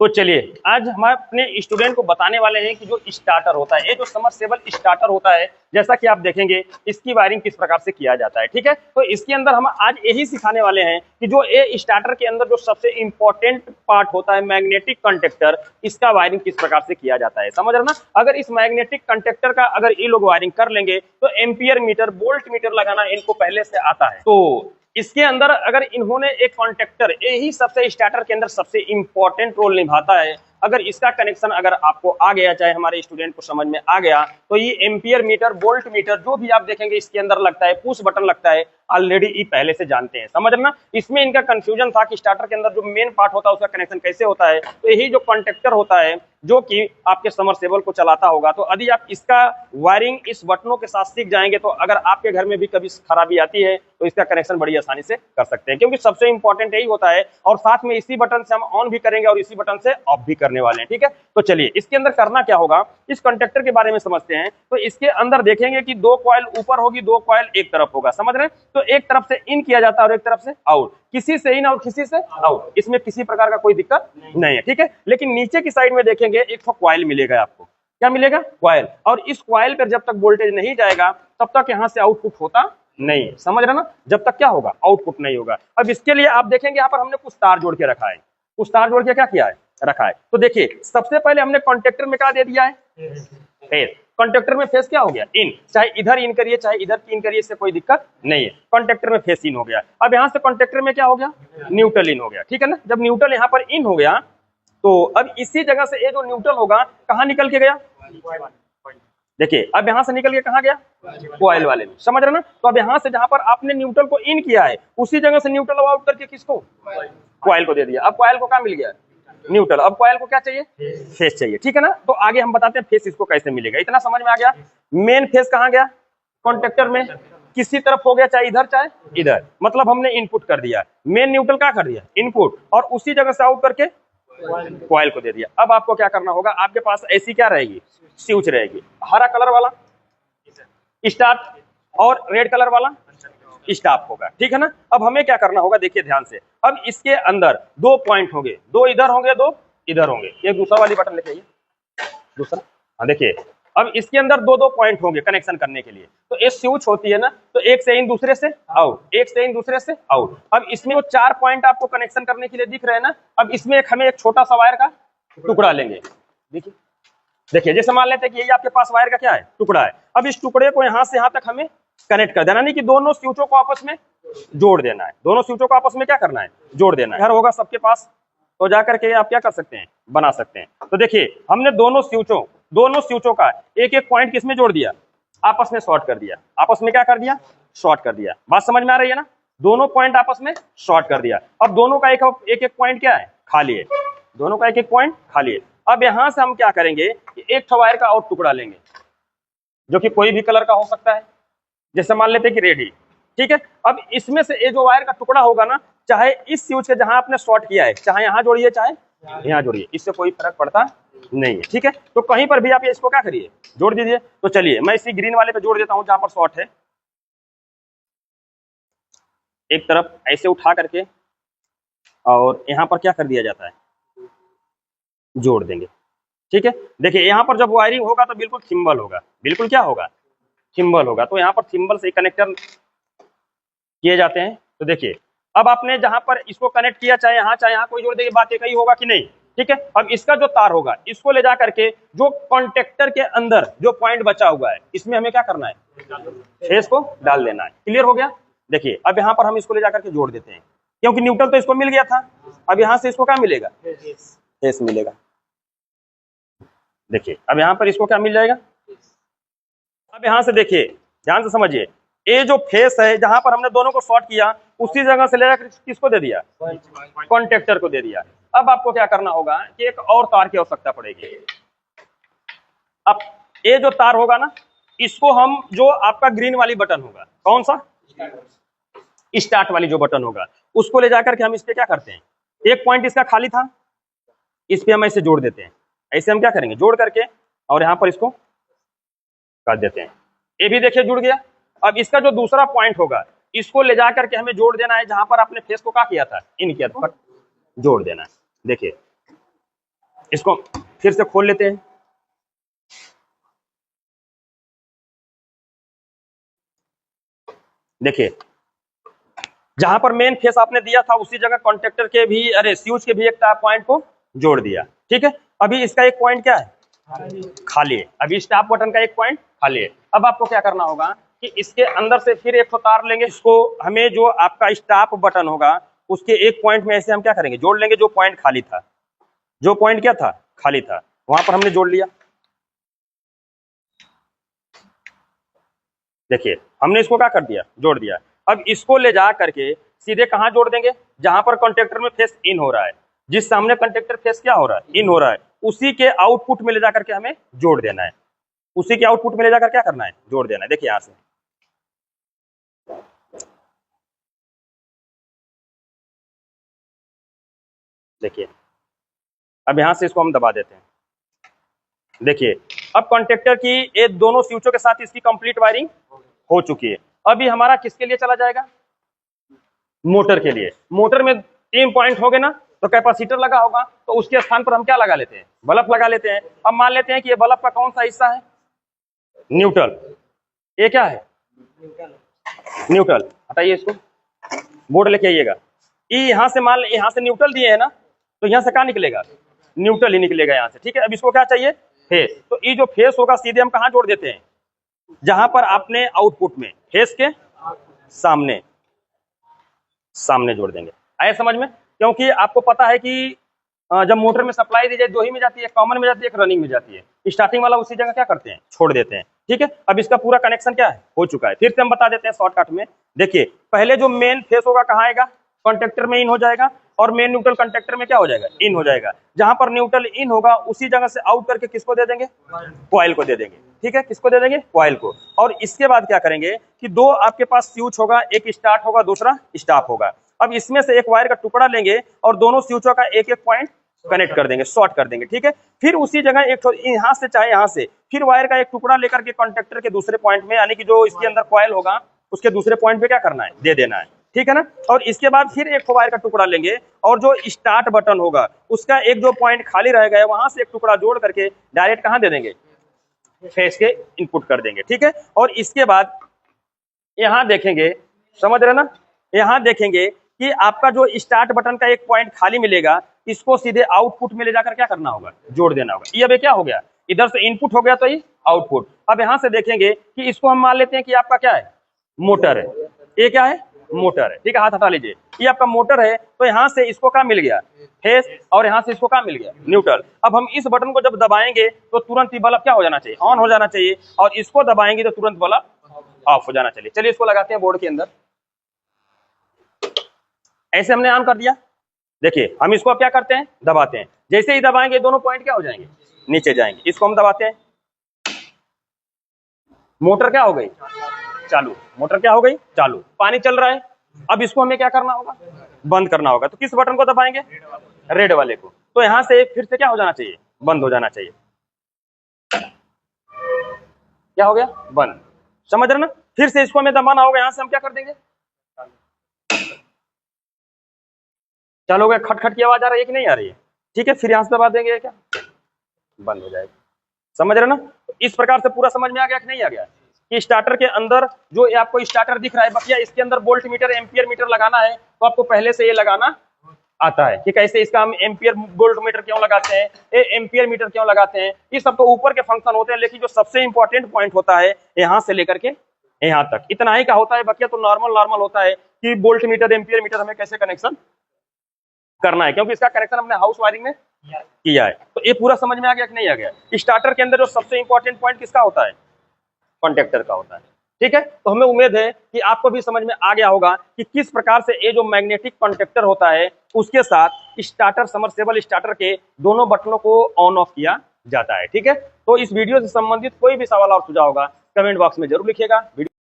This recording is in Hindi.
तो चलिए आज हम अपने स्टूडेंट को बताने वाले हैं कि जो स्टार्टर होता है, ये जो समरसेबल स्टार्टर होता है, जैसा कि आप देखेंगे इसकी वायरिंग किस प्रकार से किया जाता है। ठीक है, तो इसके अंदर हम आज यही सिखाने वाले हैं कि जो ये स्टार्टर के अंदर जो सबसे इंपॉर्टेंट पार्ट होता है मैग्नेटिक कंडक्टर, इसका वायरिंग किस प्रकार से किया जाता है। समझ रहे ना, अगर इस मैग्नेटिक कंडक्टर का अगर ये लोग वायरिंग कर लेंगे तो एम्पियर मीटर, वोल्ट मीटर लगाना इनको पहले से आता है। तो इसके अंदर अगर इन्होंने एक कॉन्टेक्टर, यही सबसे स्टार्टर के अंदर सबसे इंपॉर्टेंट रोल निभाता है। अगर इसका कनेक्शन अगर आपको आ गया, चाहे हमारे स्टूडेंट को समझ में आ गया, तो ये एम्पियर मीटर, वोल्ट मीटर जो भी आप देखेंगे इसके अंदर लगता है, पुश बटन लगता है, ऑलरेडी ये पहले से जानते हैं। समझ ना, इसमें इनका कंफ्यूजन था कि स्टार्टर के अंदर जो मेन पार्ट होता है उसका कनेक्शन कैसे होता है। तो यही जो कॉन्टेक्टर होता है जो कि आपके समरसेबल को चलाता होगा, तो यदि आप इसका वायरिंग इस बटनों के साथ सीख जाएंगे तो अगर आपके घर में भी कभी खराबी आती है तो इसका कनेक्शन बड़ी आसानी से कर सकते हैं, क्योंकि सबसे इंपॉर्टेंट यही होता है। और साथ में इसी बटन से हम ऑन भी करेंगे और इसी बटन से ऑफ भी करने वाले हैं। ठीक है, तो चलिए इसके अंदर करना क्या होगा, इस कंडक्टर के बारे में समझते हैं। तो इसके अंदर देखेंगे कि दो कॉइल ऊपर होगी, दो कॉइल एक तरफ होगा। समझ रहे हैं, तो एक तरफ से इन किया जाता है और एक तरफ से आउट, किसी से इन और किसी से आउट, इसमें किसी प्रकार का कोई दिक्कत नहीं है। ठीक है, लेकिन नीचे की साइड में देखेंगे एक तो कॉइल मिलेगा आपको। क्या मिलेगा? कॉइल। और इस कॉइल पर जब तक वोल्टेज नहीं जाएगा तब तक यहां से आउटपुट होता नहीं। समझ रहे ना, जब तक क्या होगा, आउटपुट नहीं होगा। अब इसके लिए आप देखेंगे यहाँ पर हमने कुछ तार जोड़ के रखा है। कुछ तार जोड़ के क्या किया है, रखा है। तो देखिए सबसे पहले हमने कॉन्टेक्टर में क्या दे दिया है, फेस। कॉन्टेक्टर में फेस क्या हो गया, इन। चाहे इधर इन करिए चाहे इधर इन करिए, इससे कोई दिक्कत नहीं है। कॉन्टेक्टर में फेस इन हो गया। अब यहाँ से कॉन्टेक्टर में क्या हो गया, न्यूट्रल इन हो गया। ठीक है ना, जब न्यूट्रल यहाँ पर इन हो गया तो अब इसी जगह से ये जो न्यूट्रल होगा कहाँ निकल के गया, देखिए अब यहां से निकल के कहां गया, कॉइल वाले में। समझ रहे ना, तो अब यहां से जहां पर आपने न्यूट्रल को इन किया है उसी जगह से न्यूट्रल आउट करके किसको, कॉइल को दे दिया। अब कॉइल को क्या मिल गया, न्यूट्रल। अब कॉइल को क्या चाहिए, फेस चाहिए। ठीक है ना, तो आगे हम बताते हैं फेस इसको कैसे मिलेगा। इतना समझ में आ गया। मेन फेस कहां गया, कॉन्टेक्टर में, किसी तरफ हो गया, चाहे इधर चाहे इधर, मतलब हमने इनपुट कर दिया। मेन न्यूट्रल क्या कर दिया, इनपुट, और उसी जगह से आउट करके कॉइल को दे दिया। अब आपको क्या करना होगा, आपके पास ऐसी क्या रहेगी, स्विच रहेगी। हरा कलर वाला स्टार्ट और रेड कलर वाला स्टॉप होगा। ठीक है ना, अब हमें क्या करना होगा, देखिए ध्यान से। अब इसके अंदर दो पॉइंट होंगे, दो इधर होंगे, दो इधर होंगे। एक दूसरा वाली बटन लेके आइए, दूसरा। हाँ देखिए, अब इसके अंदर दो दो पॉइंट होंगे कनेक्शन करने के लिए। तो ये स्विच होती है ना, तो एक से इन दूसरे से आउट, एक से इन दूसरे से आउट। अब इसमें वो चार पॉइंट आपको कनेक्शन करने के लिए दिख रहे हैं ना। अब इसमें हमें एक छोटा सा वायर का टुकड़ा लेंगे। देखिए देखिए, जैसे मान लेते हैं कि यही आपके पास वायर का क्या है, टुकड़ा है। अब इस टुकड़े को यहां से यहां तक हमें कनेक्ट कर देना, नहीं कि दोनों स्विचों को आपस में जोड़ देना है। दोनों स्विचों को आपस में क्या करना है, जोड़ देना है। घर होगा सबके पास, तो जाकर के आप क्या कर सकते हैं, बना सकते हैं। तो देखिए हमने दोनों स्विचों का एक एक पॉइंट किसमें जोड़ दिया, आपस में शॉर्ट कर दिया। आपस में क्या कर दिया, शॉर्ट कर दिया। बात समझ में आ रही है ना, दोनों पॉइंट आपस में शॉर्ट कर दिया। अब दोनों का एक एक पॉइंट क्या है, खाली है। दोनों का एक एक पॉइंट खाली है। अब यहां से हम क्या करेंगे कि एक वायर का और टुकड़ा लेंगे, जो कि कोई भी कलर का हो सकता है। जैसे मान लेते हैं कि रेड ही। ठीक है, अब इसमें से ये जो वायर का टुकड़ा होगा ना, चाहे इस स्विच के जहां आपने शॉर्ट किया है, चाहे यहां जोड़िए चाहे यहां जोड़िए, इससे कोई फर्क पड़ता नहीं है। ठीक है, तो कहीं पर भी आप इसको क्या करिए, जोड़ दीजिए। तो चलिए मैं इसी ग्रीन वाले पे जोड़ देता हूं जहां पर शॉर्ट है। एक तरफ ऐसे उठा करके और यहां पर क्या कर दिया जाता है, जोड़ देंगे। ठीक है, देखिए यहां पर जब वायरिंग होगा तो बिल्कुल सिंबल होगा, बिल्कुल क्या होगा, सिंबल होगा। तो यहां पर सिंबल से कनेक्टर किए जाते हैं। तो देखिए अब आपने जहां पर इसको कनेक्ट किया, चाहे यहाँ कोई जोड़ देगी, बात एक ही होगा कि नहीं। ठीक है, अब इसका जो तार होगा इसको ले जा करके जो कॉन्टेक्टर के अंदर जो पॉइंट बचा हुआ है, इसमें हमें क्या करना है, फेस को डाल देना है। क्लियर हो गया। देखिए अब यहाँ पर हम इसको ले जाकर के जोड़ देते हैं, क्योंकि न्यूट्रल तो इसको मिल गया था। अब यहाँ से इसको क्या मिलेगा, फेस मिलेगा। देखिए अब यहाँ पर इसको क्या मिल जाएगा। अब यहाँ से देखिए, ध्यान से समझिए, ये जो फेस है जहां पर हमने दोनों को शॉर्ट किया, उसी जगह से ले जाकर किसको दे दिया, कॉन्टेक्टर को दे दिया। अब आपको क्या करना होगा कि एक और तार की आवश्यकता पड़ेगी। अब ये जो तार होगा ना, इसको हम, जो आपका ग्रीन वाली बटन होगा, कौन सा, स्टार्ट वाली जो बटन होगा, उसको ले जाकर के हम इस पे क्या करते हैं, एक पॉइंट इसका खाली था, इस पे हम ऐसे जोड़ देते हैं। ऐसे हम क्या करेंगे, जोड़ करके और यहाँ पर इसको काट देते हैं। ये भी देखिए जुड़ गया। अब इसका जो दूसरा पॉइंट होगा, इसको ले जाकर के हमें जोड़ देना है जहां पर आपने फेस को क्या किया था, इन किया था, जोड़ देना है। देखिए इसको फिर से खोल लेते हैं। देखिए जहां पर मेन फेस आपने दिया था उसी जगह कॉन्ट्रेक्टर के भी, अरे स्विच के भी एक पॉइंट को जोड़ दिया। ठीक है, अभी इसका एक पॉइंट क्या है, खाली है। अभी स्टॉप बटन का एक पॉइंट खाली है। अब आपको क्या करना होगा कि इसके अंदर से फिर एक तार लेंगे, इसको हमें जो आपका स्टॉप बटन होगा उसके एक पॉइंट में ऐसे हम क्या करेंगे, जोड़ लेंगे। जो पॉइंट खाली था, जो पॉइंट क्या था, खाली था, वहां पर हमने जोड़ लिया। देखिए हमने इसको क्या कर दिया, जोड़ दिया। अब इसको ले जा करके सीधे कहां जोड़ देंगे, जहां पर कॉन्ट्रेक्टर में फेस इन हो रहा है, जिस सामने कॉन्ट्रेक्टर फेस क्या हो रहा है, इन हो रहा है, उसी के आउटपुट में ले जा करके हमें जोड़ देना है। उसी के आउटपुट में ले जाकर क्या करना है, जोड़ देना है। देखिए यहां से देखिए, अब यहां से इसको हम दबा देते हैं। देखिए अब कॉन्ट्रेक्टर की ये दोनों स्विचों के साथ इसकी कंप्लीट वायरिंग हो चुकी है। अभी हमारा किसके लिए चला जाएगा, मोटर के लिए। मोटर में 3 पॉइंट हो गए ना, तो कैपेसिटर लगा होगा, तो उसके स्थान पर हम क्या लगा लेते हैं, बल्ब लगा लेते हैं। अब मान लेते हैं कि ये बल्ब का कौन सा हिस्सा है, न्यूट्रल। ये क्या है, न्यूट्रल। हटाइए इसको, बोर्ड लेके आइएगा। यहां से मान, यहां से न्यूट्रल दिए है ना, तो यहां से क्या निकलेगा, न्यूट्रल ही निकलेगा यहां से। ठीक है, अब इसको क्या चाहिए, फेस। तो ये जो फेस होगा सीधे हम कहां जोड़ देते हैं, जहां पर आपने आउटपुट में फेस के सामने सामने जोड़ देंगे। आए समझ में, क्योंकि आपको पता है कि जब मोटर में सप्लाई दी जाए, 2 ही में जाती है, कॉमन में जाती है, एक रनिंग में जाती है। स्टार्टिंग वाला उसी जगह क्या करते हैं, छोड़ देते हैं। ठीक है, अब इसका पूरा कनेक्शन क्या है, हो चुका है। फिर से हम बता देते हैं शॉर्टकट में। देखिए पहले जो मेन फेस होगा कहाँ आएगा, कॉन्ट्रेक्टर में इन हो जाएगा, और मेन न्यूट्रल कॉन्ट्रेक्टर में क्या हो जाएगा, इन हो जाएगा। जहां पर न्यूट्रल इन होगा उसी जगह से आउट करके किसको दे देंगे, कॉइल को दे देंगे। ठीक है, किसको दे देंगे, कॉइल को। और इसके बाद क्या करेंगे कि 2 आपके पास स्विच होगा, एक स्टार्ट होगा, दूसरा स्टॉप होगा। अब इसमें से एक वायर का टुकड़ा लेंगे और दोनों स्विचों का एक एक पॉइंट कनेक्ट कर देंगे, शॉर्ट कर देंगे। ठीक है, फिर उसी जगह एक यहां से चाहे यहां से फिर वायर का एक टुकड़ा लेकर के कॉन्ट्रेक्टर के दूसरे पॉइंट में, यानी कि जो इसके अंदर कॉइल होगा उसके दूसरे पॉइंट पे क्या करना है, दे देना है। ठीक है ना, और इसके बाद फिर एक वायर का टुकड़ा लेंगे और जो स्टार्ट बटन होगा उसका एक जो पॉइंट खाली रह गया वहां से एक टुकड़ा जोड़ करके डायरेक्ट कहां दे देंगे, फेस के इनपुट कर देंगे। ठीक है, और इसके बाद यहां देखेंगे, समझ रहे ना, यहां देखेंगे कि आपका जो स्टार्ट बटन का एक पॉइंट खाली मिलेगा, इसको सीधे आउटपुट में ले जाकर क्या करना होगा, जोड़ देना होगा। ये अब क्या हो गया, इधर से इनपुट हो गया तो ये आउटपुट। अब यहां से देखेंगे कि इसको हम मान लेते हैं कि आपका क्या है, मोटर है। ये क्या है, मोटर है। ठीक है, हाथ हटा लीजिए, ये आपका मोटर है। तो यहां से इसको क्या मिल गया, फेस, और यहां से इसको क्या मिल गया, न्यूट्रल। अब हम इस बटन को जब दबाएंगे तो तुरंत ही बल्ब क्या हो जाना चाहिए, ऑन हो जाना चाहिए, और इसको दबाएंगे तो तुरंत बल्ब ऑफ हो जाना चाहिए। चलिए इसको लगाते हैं बोर्ड के अंदर। ऐसे हमने ऑन कर दिया। देखिए हम इसको क्या करते हैं, दबाते हैं। जैसे ही दबाएंगे दोनों पॉइंट क्या हो जाएंगे, नीचे जाएंगे। इसको हम दबाते हैं, मोटर क्या हो गई, चालू। मोटर क्या हो गई, चालू। पानी चल रहा है। अब इसको हमें क्या करना होगा, बंद करना होगा। तो किस बटन को दबाएंगे, रेड वाले को। तो यहां से फिर से क्या हो जाना चाहिए, बंद हो जाना चाहिए। क्या हो गया, बंद। समझ रहे ना, फिर से इसको हमें दबाना होगा। यहां से हम क्या कर देंगे, चालू हो गया। खटखट की आवाज आ रही है कि नहीं आ रही है, ठीक है। फिर यहां से दबा देंगे, क्या बंद हो जाएगा। समझ रहे ना, इस प्रकार से पूरा समझ में आ गया कि नहीं आ गया, कि स्टार्टर के अंदर जो ये आपको स्टार्टर दिख रहा है, बकिया इसके अंदर वोल्ट मीटर, एम्पियर मीटर लगाना है, तो आपको पहले से ये लगाना आता है कि कैसे इसका हम एम्पियर वोल्ट मीटर क्यों लगाते हैं, ये एम्पियर मीटर क्यों लगाते हैं। ये सब तो ऊपर के फंक्शन होते हैं, लेकिन जो सबसे इंपॉर्टेंट पॉइंट होता है यहां से लेकर के यहां तक, इतना ही का होता है। बकिया तो नॉर्मल होता है कि वोल्ट मीटर, एम्पियर मीटर हमें कैसे कनेक्शन करना है, क्योंकि इसका कनेक्शन हमने हाउस वायरिंग में किया है। तो ये पूरा समझ में आ गया कि नहीं आ गया। स्टार्टर के अंदर जो सबसे इंपॉर्टेंट पॉइंट किसका होता है, कॉन्ट्रेक्टर का होता है। ठीक है, तो हमें उम्मीद है कि आपको भी समझ में आ गया होगा कि किस प्रकार से ये जो मैग्नेटिक कॉन्ट्रेक्टर होता है उसके साथ स्टार्टर, समरसेबल स्टार्टर के दोनों बटनों को ऑन ऑफ किया जाता है। ठीक है, तो इस वीडियो से संबंधित कोई भी सवाल और सुझाव होगा कमेंट बॉक्स में जरूर लिखिएगा।